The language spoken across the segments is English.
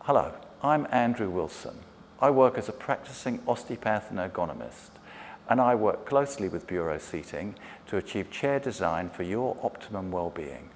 Hello, I'm Andrew Wilson. I work as a practicing osteopath and ergonomist, and I work closely with Buro Seating to achieve chair design for your optimum well-being.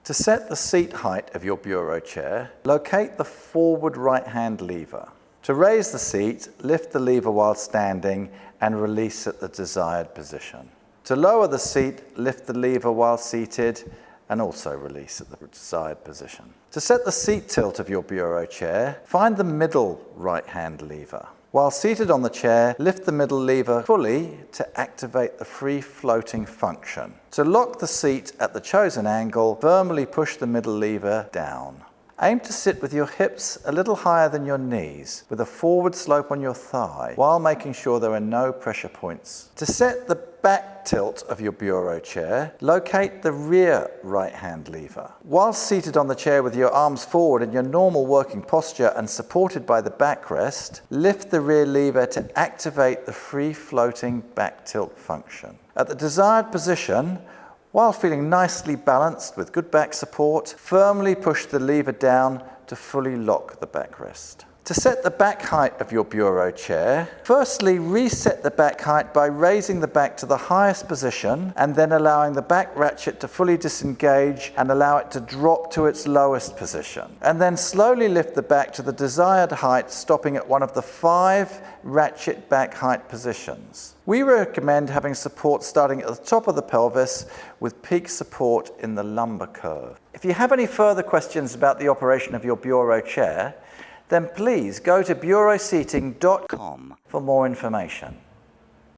To set the seat height of your Buro chair, locate the forward right-hand lever. To raise the seat, lift the lever while standing and release at the desired position. To lower the seat, lift the lever while seated and also release at the desired position. To set the seat tilt of your Buro chair, find the middle right-hand lever. While seated on the chair, lift the middle lever fully to activate the free-floating function. To lock the seat at the chosen angle, firmly push the middle lever down. Aim to sit with your hips a little higher than your knees, with a forward slope on your thigh, while making sure there are no pressure points. To set the back tilt of your Buro chair, locate the rear right-hand lever. While seated on the chair with your arms forward in your normal working posture and supported by the backrest, lift the rear lever to activate the free-floating back tilt function. At the desired position, while feeling nicely balanced with good back support, firmly push the lever down to fully lock the backrest. To set the back height of your Buro chair, firstly reset the back height by raising the back to the highest position and then allowing the back ratchet to fully disengage and allow it to drop to its lowest position. And then slowly lift the back to the desired height, stopping at one of the 5 ratchet back height positions. We recommend having support starting at the top of the pelvis with peak support in the lumbar curve. If you have any further questions about the operation of your Buro chair, then please go to buroseating.com for more information.